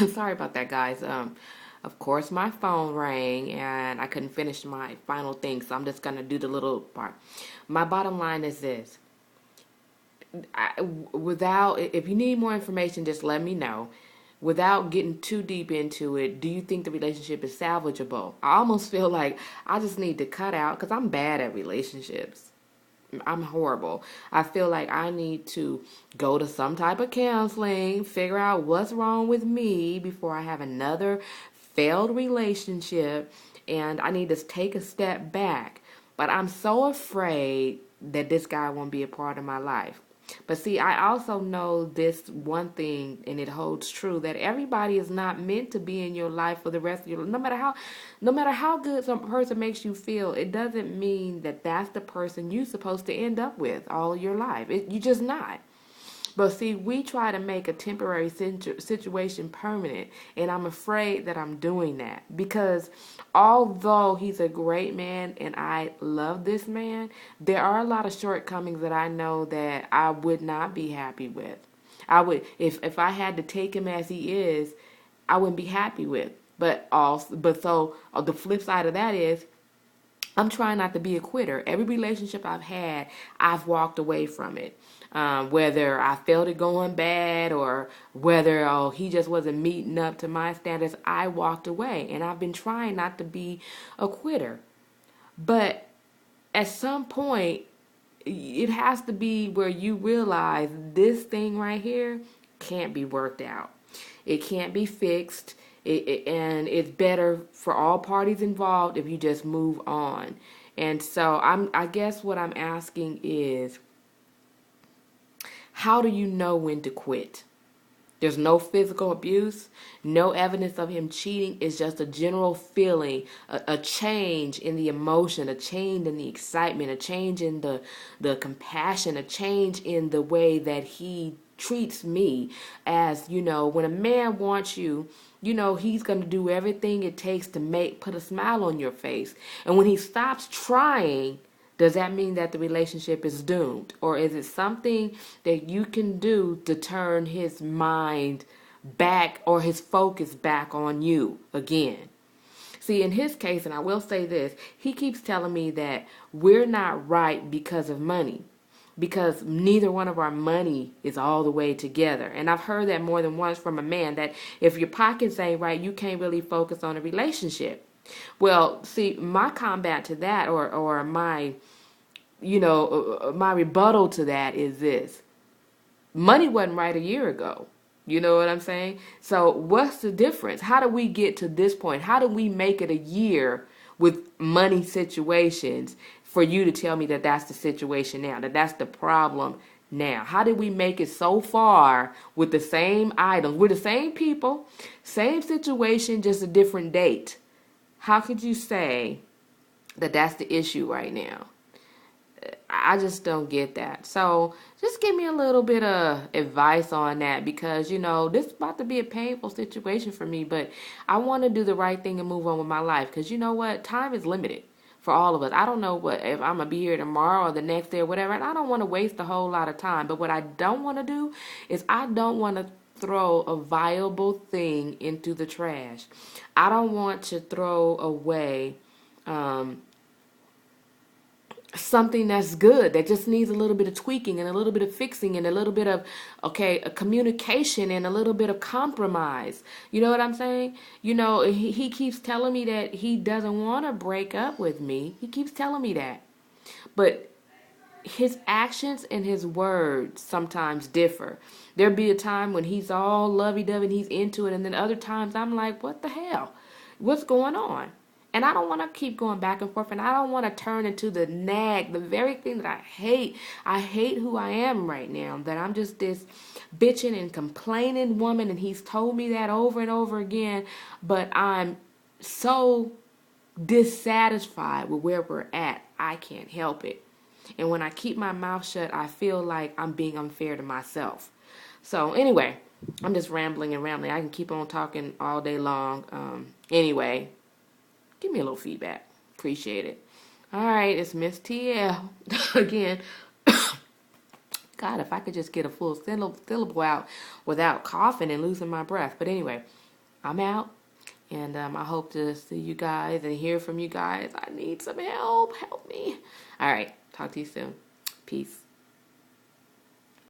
Sorry about that, guys. Of course, my phone rang and I couldn't finish my final thing, so I'm just gonna do the little part. My bottom line is this: if you need more information, just let me know. Without getting too deep into it, do you think the relationship is salvageable? I almost feel like I just need to cut out because I'm bad at relationships. I'm horrible. I feel like I need to go to some type of counseling, figure out what's wrong with me before I have another failed relationship, and I need to take a step back. But I'm so afraid that this guy won't be a part of my life. But see, I also know this one thing, and it holds true, that everybody is not meant to be in your life for the rest of your life. No matter how good some person makes you feel, it doesn't mean that that's the person you're supposed to end up with all your life. You're just not. But see, we try to make a temporary situation permanent, and I'm afraid that I'm doing that because although he's a great man and I love this man, there are a lot of shortcomings that I know that I would not be happy with. I would if I had to take him as he is, I wouldn't be happy with. But the flip side of that is I'm trying not to be a quitter. Every relationship I've had, I've walked away from it. Whether I felt it going bad or whether he just wasn't meeting up to my standards, I walked away. And I've been trying not to be a quitter. But at some point, it has to be where you realize this thing right here can't be worked out. It can't be fixed. And it's better for all parties involved if you just move on. And so I guess what I'm asking is, how do you know when to quit? There's no physical abuse, no evidence of him cheating. It's just a general feeling, a change in the emotion, a change in the excitement, a change in the compassion, a change in the way that he treats me. As you know, when a man wants you, he's going to do everything it takes to put a smile on your face. And when he stops trying, does that mean that the relationship is doomed? Or is it something that you can do to turn his mind back or his focus back on you again? See, in his case, and I will say this, he keeps telling me that we're not right because of money, because neither one of our money is all the way together. And I've heard that more than once from a man, that if your pockets ain't right, you can't really focus on a relationship. Well, see, my combat to that, or my, my rebuttal to that is this: money wasn't right a year ago. You know what I'm saying? So what's the difference? How do we get to this point? How do we make it a year with money situations for you to tell me that that's the situation now, that that's the problem now? How did we make it so far with the same items, with the same people, same situation, just a different date? How could you say that that's the issue right now? I just don't get that. So just give me a little bit of advice on that, because, this is about to be a painful situation for me, but I want to do the right thing and move on with my life, because you know what? Time is limited for all of us. I don't know if I'm going to be here tomorrow or the next day or whatever, and I don't want to waste a whole lot of time. But what I don't want to do is I don't want to throw a viable thing into the trash. I don't want to throw away something that's good, that just needs a little bit of tweaking and a little bit of fixing and a little bit of a communication and a little bit of compromise. You know what I'm saying? He keeps telling me that he doesn't want to break up with me. He keeps telling me that, but his actions and his words sometimes differ. There'll be a time when he's all lovey-dovey and he's into it, and then other times I'm like, what the hell? What's going on? And I don't want to keep going back and forth, and I don't want to turn into the nag, the very thing that I hate. I hate who I am right now, that I'm just this bitching and complaining woman, and he's told me that over and over again, but I'm so dissatisfied with where we're at, I can't help it. And when I keep my mouth shut, I feel like I'm being unfair to myself. So anyway, I'm just rambling and rambling. I can keep on talking all day long. Anyway, give me a little feedback. Appreciate it. All right, it's Miss TL again. God, if I could just get a full syllable out without coughing and losing my breath. But anyway, I'm out. And I hope to see you guys and hear from you guys. I need some help. Help me. All right. Talk to you soon. Peace.